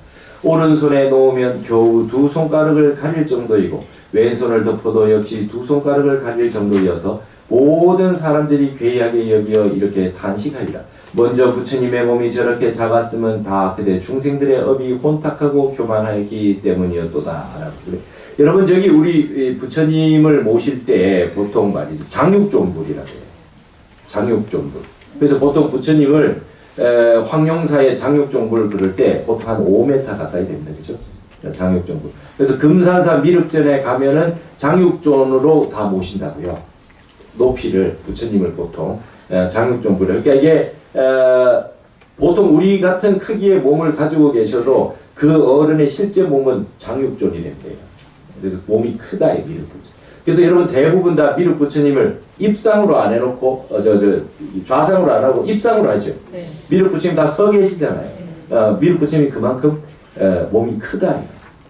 오른손에 놓으면 겨우 2손가락을 가릴 정도이고 왼손을 덮어도 역시 2손가락을 가릴 정도이어서 모든 사람들이 괴이하게 여기어 이렇게 탄식하리라. 먼저 부처님의 몸이 저렇게 작았으면 다 그대 중생들의 업이 혼탁하고 교만하기 때문이었도다. 그래. 여러분, 저기 우리 부처님을 모실 때 보통 말이죠. 장육존불이라고 해요. 장육존불. 그래서 보통 부처님을 황룡사의 장육존불을 그럴 때 보통 한 5m 가까이 됩니다. 그죠? 장육존불. 그래서 금산사 미륵전에 가면은 장육존으로 다 모신다고요. 높이를 부처님을 보통 장육존불을. 그러니까 이게 보통 우리 같은 크기의 몸을 가지고 계셔도 그 어른의 실제 몸은 장육존이 된대요. 그래서 몸이 크다, 이 미륵 부처님. 그래서 여러분 대부분 다 미륵 부처님을 입상으로 안 해놓고 좌상으로 안 하고 입상으로 하죠. 네. 미륵 부처님 다 서 계시잖아요. 미륵 부처님이 그만큼 몸이 크다,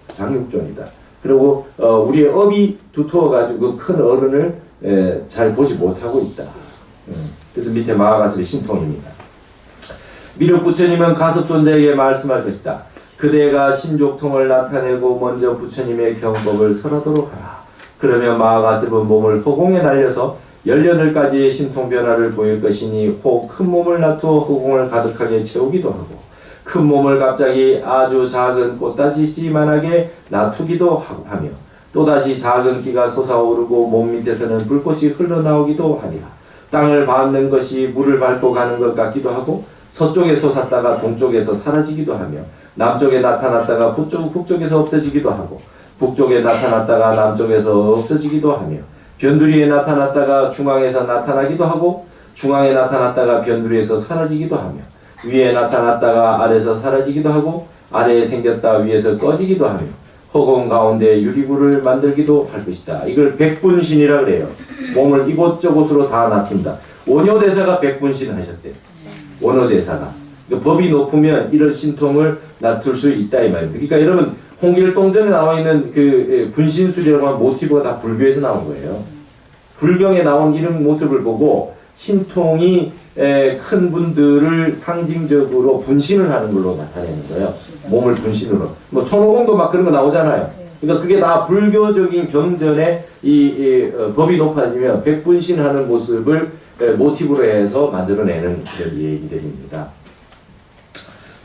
장육존이다. 그리고 우리의 업이 두터워가지고 큰 어른을 잘 보지 못하고 있다. 그래서 밑에 마하가섭의 신통입니다. 미륵 부처님은 가섭존자에게 말씀할 것이다. 그대가 신족통을 나타내고 먼저 부처님의 경법을 설하도록 하라. 그러면 마하가섭은 몸을 허공에 날려서 열려늘까지 신통 변화를 보일 것이니 혹 큰 몸을 놔두어 허공을 가득하게 채우기도 하고 큰 몸을 갑자기 아주 작은 꽃다지 씨만하게 놔두기도 하며 또다시 작은 기가 솟아오르고 몸 밑에서는 불꽃이 흘러나오기도 하리라. 땅을 밟는 것이 물을 밟고 가는 것 같기도 하고 서쪽에 솟았다가 동쪽에서 사라지기도 하며 남쪽에 나타났다가 북쪽에서 없어지기도 하고 북쪽에 나타났다가 남쪽에서 없어지기도 하며 변두리에 나타났다가 중앙에서 나타나기도 하고 중앙에 나타났다가 변두리에서 사라지기도 하며 위에 나타났다가 아래에서 사라지기도 하고 아래에 생겼다 위에서 꺼지기도 하며 허공 가운데 유리구를 만들기도 할 것이다. 이걸 백분신이라 그래요. 몸을 이곳저곳으로 다 납힌다. 원효대사가 백분신을 하셨대요. 원효대사가. 그러니까 법이 높으면 이런 신통을 납둘 수 있다 이 말입니다. 그러니까 여러분 홍길동전에 나와 있는 그 분신술이라고 하는 모티브가 다 불교에서 나온 거예요. 불경에 나온 이런 모습을 보고 신통이 큰 분들을 상징적으로 분신을 하는 걸로 나타내는 거예요. 몸을 분신으로. 뭐 손오공도 막 그런 거 나오잖아요. 그러니까 그게 다 불교적인 경전에 법이 높아지면 백분신하는 모습을 모티브로 해서 만들어내는 그런 얘기들입니다.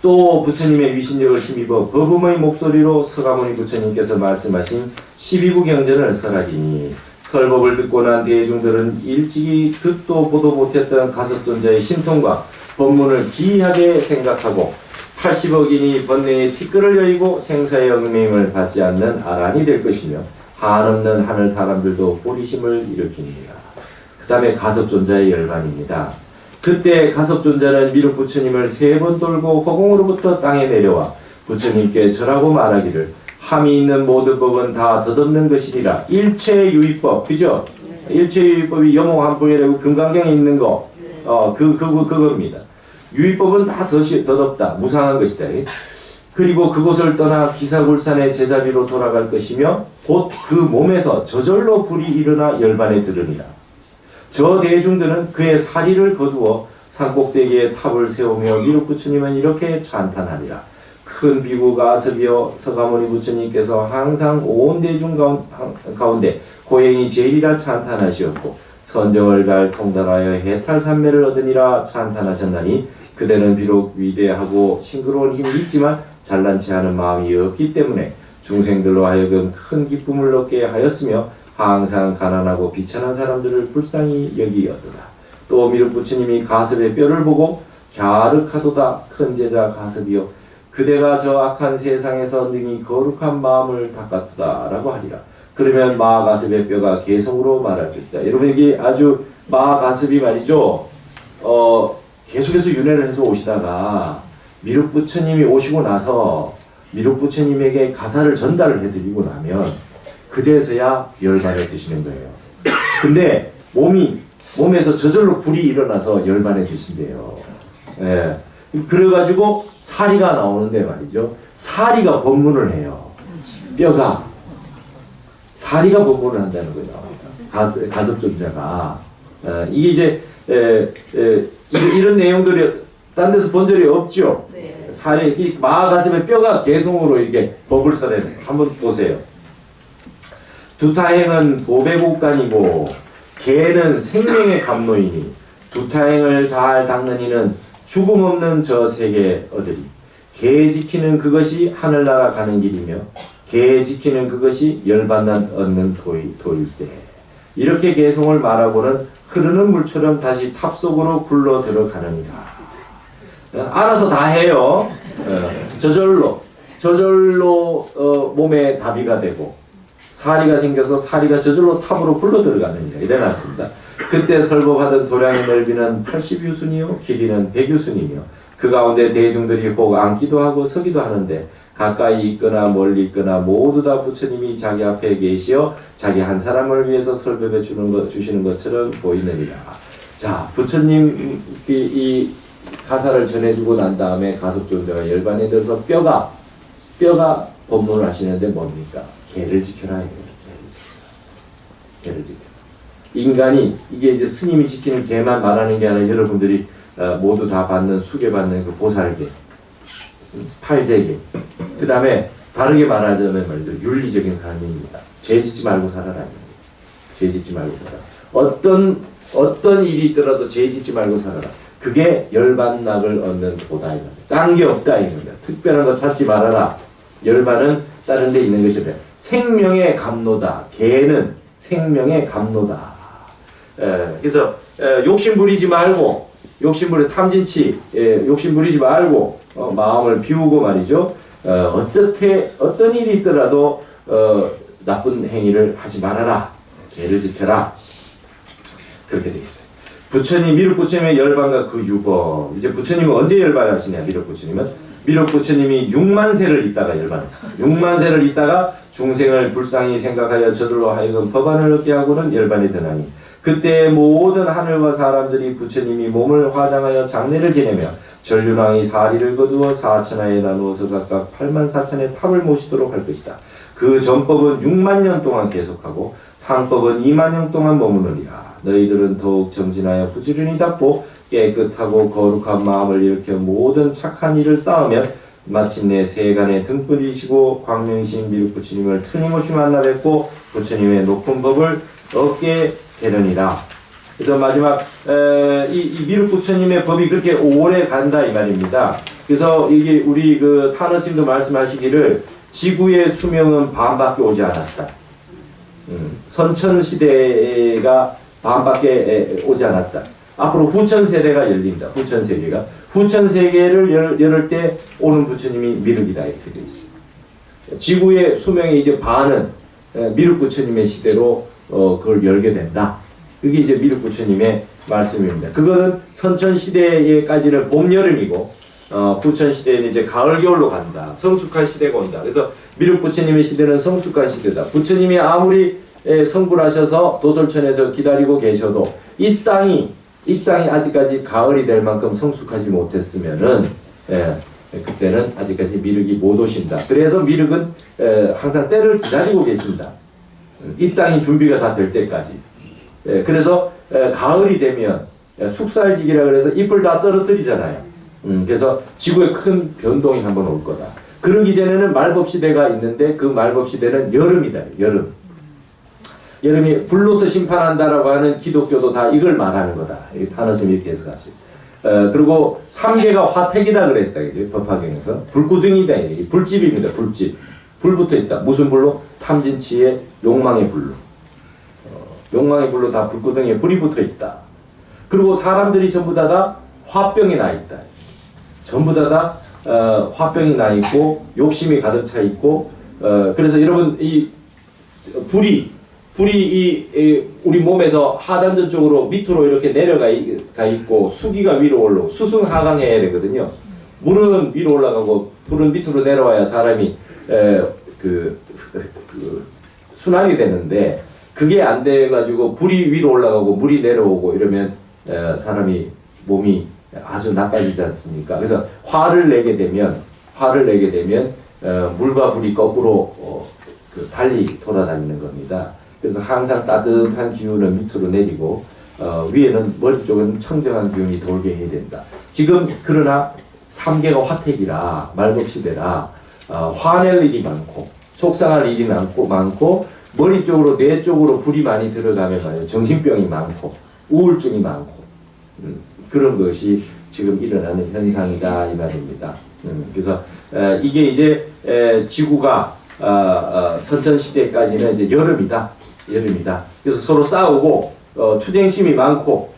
또 부처님의 위신력을 힘입어 거금의 목소리로 서가모니 부처님께서 말씀하신 12부 경전을 설하리니 설법을 듣고 난 대중들은 일찍이 듣도 보도 못했던 가섭존자의 신통과 법문을 기이하게 생각하고 80억인이 번뇌의 티끌을 여의고 생사의 얽매임을 받지 않는 아란이 될 것이며 한없는 하늘 사람들도 호리심을 일으킵니다. 그 다음에 가섭존자의 열반입니다. 그때 가섭존자는 미륵 부처님을 3번 돌고 허공으로부터 땅에 내려와 부처님께 절하고 말하기를 함이 있는 모든 법은 다 덧없는 것이니라. 일체유의법, 그죠? 일체유의법이 염호한법이라고 금강경에 있는 거, 그겁니다. 유의법은 다 덧없다, 무상한 것이다. 그리고 그곳을 떠나 기사굴산의 제자리로 돌아갈 것이며 곧 그 몸에서 저절로 불이 일어나 열반에 들으니라. 저 대중들은 그의 사리를 거두어 산꼭대기에 탑을 세우며 미륵 부처님은 이렇게 찬탄하리라. 큰 비구 가섭이여 서가모니 부처님께서 항상 온 대중 가운데 고행이 제일이라 찬탄하시었고 선정을 잘 통달하여 해탈산매를 얻으니라 찬탄하셨나니 그대는 비록 위대하고 싱그러운 힘이 있지만 잘난 체하는 마음이 없기 때문에 중생들로 하여금 큰 기쁨을 얻게 하였으며 항상 가난하고 비천한 사람들을 불쌍히 여기었도다. 또 미륵 부처님이 가섭의 뼈를 보고 갸륵하도다. 큰 제자 가섭이여 그대가 저 악한 세상에서 능히 거룩한 마음을 닦았도다 라고 하리라. 그러면 마가섭의 뼈가 개성으로 말할 것이다. 여러분 여기 아주 마가섭이 말이죠. 계속해서 윤회를 해서 오시다가 미륵 부처님이 오시고 나서 미륵 부처님에게 가사를 전달을 해드리고 나면 그제서야 열반에 드시는 거예요. 근데 몸에서 저절로 불이 일어나서 열반에 드신대요. 예. 그래가지고 사리가 나오는데 말이죠. 사리가 법문을 해요. 뼈가. 사리가 법문을 한다는 거예요. 가섭존자가. 이게 이제, 이런 내용들이 딴 데서 본 적이 없죠. 네. 사리, 마가섭의 뼈가 개성으로 이렇게 법을 설해요. 한번 보세요. 두타행은 보배국간이고 개는 생명의 감로이니 두타행을 잘 닦는 이는 죽음 없는 저 세계 얻으리. 개 지키는 그것이 하늘나라 가는 길이며 개 지키는 그것이 열반난 얻는 도일세. 이렇게 개성을 말하고는 흐르는 물처럼 다시 탑 속으로 굴러 들어가느니라. 알아서 다 해요. 저절로 몸에 다비가 되고 사리가 생겨서 사리가 저절로 탑으로 굴러 들어가느니라. 이래놨습니다. 그때 설법하던 도량의 넓이는 80유순이요 길이는 100유순이며 그 가운데 대중들이 혹 앉기도 하고 서기도 하는데 가까이 있거나 멀리 있거나 모두 다 부처님이 자기 앞에 계시어 자기 한 사람을 위해서 설법해 주시는 것처럼 보이느니라. 자, 부처님 이 가사를 전해주고 난 다음에 가섭존자가 열반에 들어서 뼈가 법문을 하시는데 뭡니까? 개를 지켜라. 개를 지켜라. 인간이 이게 이제 스님이 지키는 개만 말하는 게 아니라 여러분들이 모두 다 받는 수계받는 그 보살개, 팔재개. 그 다음에 다르게 말하자면 말이죠. 윤리적인 삶입니다. 죄 짓지 말고 살아라. 죄 짓지 말고 살아라. 어떤 일이 있더라도 죄 짓지 말고 살아라. 그게 열반락을 얻는 도다. 딴 게 없다. 이겁니다. 특별한 거 찾지 말아라. 열반은 다른 데 있는 것이래. 생명의 감로다. 개는 생명의 감로다. 그래서 욕심 부리지 말고 탐진치 욕심 부리지 말고 마음을 비우고 말이죠. 어떤 일이 있더라도 나쁜 행위를 하지 말아라. 죄를 지켜라. 그렇게 되어 있어요. 부처님, 미륵 부처님의 열반과 그 유법. 이제 부처님은 언제 열반하시냐? 미륵 부처님은 미륵 부처님이 6만 세를 있다가 열반했습니다. 6만 세를 있다가 중생을 불쌍히 생각하여 저들로 하여금 법안을 얻게 하고는 열반이 되나니 그때 모든 하늘과 사람들이 부처님이 몸을 화장하여 장례를 지내며 전륜왕이 사리를 거두어 사천하에 나누어서 각각 8만 4천의 탑을 모시도록 할 것이다. 그 전법은 6만 년 동안 계속하고 상법은 2만 년 동안 머무르리라. 너희들은 더욱 정진하여 부지런히 닦고 깨끗하고 거룩한 마음을 일으켜 모든 착한 일을 쌓으면 마침내 세간의 등불이시고 광명신 미륵 부처님을 틀림없이 만나 뵙고 부처님의 높은 법을 얻게 되느니라. 그래서 마지막 이 미륵 부처님의 법이 그렇게 오래 간다 이 말입니다. 그래서 이게 우리 그 타너스님도 말씀하시기를 지구의 수명은 반밖에 오지 않았다. 선천 시대가 반밖에 오지 않았다. 앞으로 후천 세대가 열린다. 후천 세계가 후천 세계를 열을 때 오는 부처님이 미륵이다 이렇게 되어 있습니다. 지구의 수명의 이제 반은 미륵 부처님의 시대로 그걸 열게 된다. 그게 이제 미륵 부처님의 말씀입니다. 그거는 선천 시대에까지는 봄 여름이고 후천 시대에는 이제 가을 겨울로 간다. 성숙한 시대가 온다. 그래서 미륵 부처님의 시대는 성숙한 시대다. 부처님이 아무리 성불하셔서 도솔천에서 기다리고 계셔도 이 땅이 아직까지 가을이 될 만큼 성숙하지 못했으면은 그때는 아직까지 미륵이 못 오신다. 그래서 미륵은 항상 때를 기다리고 계신다. 이 땅이 준비가 다 될 때까지. 그래서 가을이 되면 숙살지기라 그래서 잎을 다 떨어뜨리잖아요. 그래서 지구에 큰 변동이 한번 올 거다. 그러기 전에는 말법시대가 있는데 그 말법시대는 여름이다. 여름이 불로서 심판한다라고 하는 기독교도 다 이걸 말하는 거다. 타너스님이 이렇게 해석하시고. 그리고 3개가 화택이다 그랬다. 법화경에서. 불구등이다. 불집입니다. 불집. 불 붙어 있다. 무슨 불로? 탐진치의 욕망의 불로. 욕망의 불로 다 불구덩이에 불이 붙어 있다. 그리고 사람들이 전부 다 화병이 나 있다. 전부 다 화병이 나 있고 욕심이 가득 차 있고 그래서 여러분 이 불이 우리 몸에서 하단전 쪽으로 밑으로 이렇게 내려가 있고 수기가 위로 올라오고 수승하강해야 되거든요. 물은 위로 올라가고 불은 밑으로 내려와야 사람이 순환이 되는데 그게 안 돼가지고 불이 위로 올라가고 물이 내려오고 이러면 사람이 몸이 아주 나빠지지 않습니까? 그래서 화를 내게 되면 물과 불이 거꾸로 달리 돌아다니는 겁니다. 그래서 항상 따뜻한 기운은 밑으로 내리고 위에는 머리 쪽은 청정한 기운이 돌게 해야 된다. 지금 그러나 3개가 화택이라 말급시대라 화낼 일이 많고 속상할 일이 많고 머리 쪽으로 뇌 쪽으로 불이 많이 들어가면 말이에요. 정신병이 많고 우울증이 많고 그런 것이 지금 일어나는 현상이다 이 말입니다. 그래서 이게 이제 지구가 선천 시대까지는 이제 여름이다. 그래서 서로 싸우고 투쟁심이 많고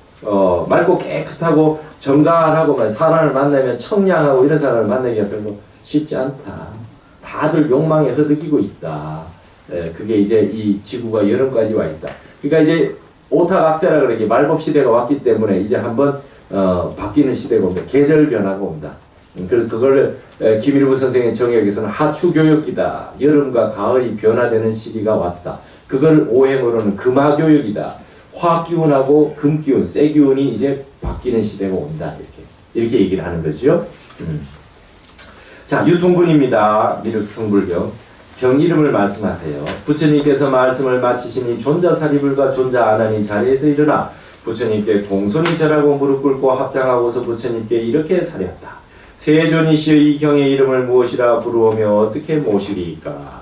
맑고 깨끗하고 정갈하고 사람을 만나면 청량하고 이런 사람을 만나기가 별로 쉽지 않다. 다들 욕망에 허덕이고 있다. 그게 이제 이 지구가 여름까지 와 있다. 그러니까 이제 오타각세라 그러게 말법 시대가 왔기 때문에 이제 한번 바뀌는 시대가 온다. 계절 변화가 온다. 그래서 그걸 김일부 선생의 정역에서는 하추교역기다. 여름과 가을이 변화되는 시기가 왔다. 그걸 오행으로는 금화교역이다. 화기운하고 금기운, 쇠기운이 이제 바뀌는 시대가 온다. 이렇게 얘기를 하는 거죠. 자, 유통분입니다. 미륵 성불경. 경 이름을 말씀하세요. 부처님께서 말씀을 마치시니 존자사리불과 존자아난이 자리에서 일어나 부처님께 공손히 절하고 무릎 꿇고 합장하고서 부처님께 이렇게 사렸다. 세존이시여 이 경의 이름을 무엇이라 부르오며 어떻게 모시리이까?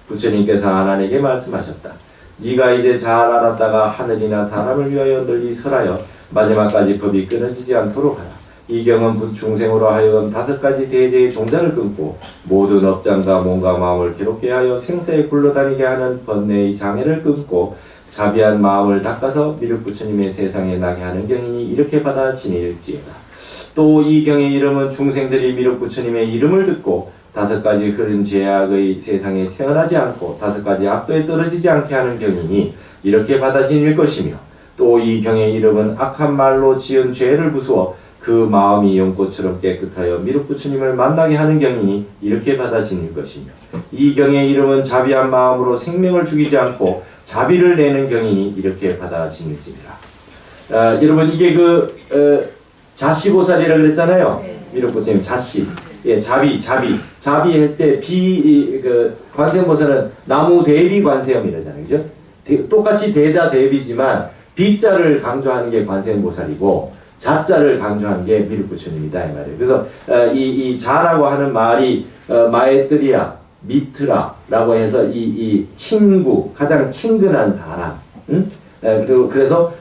부처님께서 아난에게 말씀하셨다. 네가 이제 잘 알았다가 하늘이나 사람을 위하여 널리 설하여 마지막까지 법이 끊어지지 않도록 하라. 이 경은 중생으로 하여금 5가지 대제의 종자를 끊고 모든 업장과 몸과 마음을 괴롭게 하여 생사에 굴러다니게 하는 번뇌의 장애를 끊고 자비한 마음을 닦아서 미륵 부처님의 세상에 나게 하는 경이니 이렇게 받아 지닐지어다. 또 이 경의 이름은 중생들이 미륵 부처님의 이름을 듣고 5가지 흐른 죄악의 세상에 태어나지 않고 5가지 악도에 떨어지지 않게 하는 경이니 이렇게 받아 지닐 것이며 또 이 경의 이름은 악한 말로 지은 죄를 부수어 그 마음이 연꽃처럼 깨끗하여 미륵 부처님을 만나게 하는 경이니 이렇게 받아지는 것이며 이 경의 이름은 자비한 마음으로 생명을 죽이지 않고 자비를 내는 경이니 이렇게 받아지는지니라. 여러분 이게 자시보살이라 그랬잖아요. 미륵 부처님 자시. 예, 자비 할 때 관세음보살은 나무 대비 관세음이라잖아요, 그죠? 똑같이 대자 대비지만 비자를 강조하는 게 관세음보살이고 자자를 강조하는 게 미륵 부처님이다 이 말이에요. 그래서 이 자라고 하는 말이 마에뜨리아, 미트라라고 해서 이 친구, 가장 친근한 사람, 응? 그래서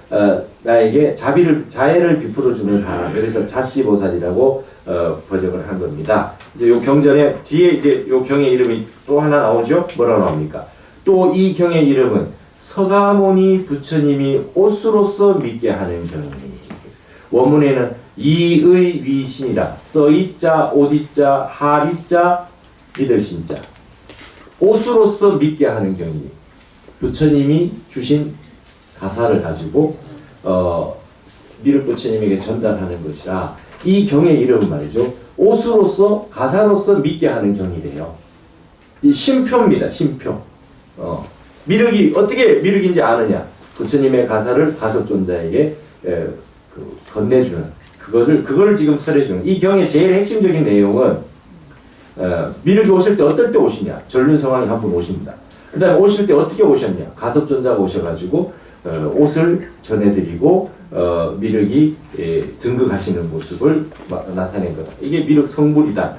나에게 자애를 베풀어 주는 사람. 그래서 자시보살이라고 번역을 한 겁니다. 이제 요 경전에 뒤에 이제 요 경의 이름이 또 하나 나오죠. 뭐라 나옵니까? 또 이 경의 이름은 서가모니 부처님이 옷으로서 믿게 하는 경이니. 원문에는 이의 위신이라 써이자 오디자 하리자 믿으신자 옷으로서 믿게 하는 경이니 부처님이 주신 가사를 가지고 미륵 부처님에게 전달하는 것이라 이 경의 이름은 말이죠. 옷으로서 가사로서 믿게 하는 경이래요. 이 심표입니다. 심표. 미륵이 어떻게 미륵인지 아느냐? 부처님의 가사를 가섭존자에게 건네주는 그걸 지금 설해주는 이 경의 제일 핵심적인 내용은 미륵이 오실 때 어떨 때 오시냐? 전륜성왕이 한 분 오십니다. 그 다음에 오실 때 어떻게 오셨냐? 가섭존자가 오셔가지고 옷을 전해드리고 미륵이 등극하시는 모습을 나타낸 거다. 이게 미륵 성불이다.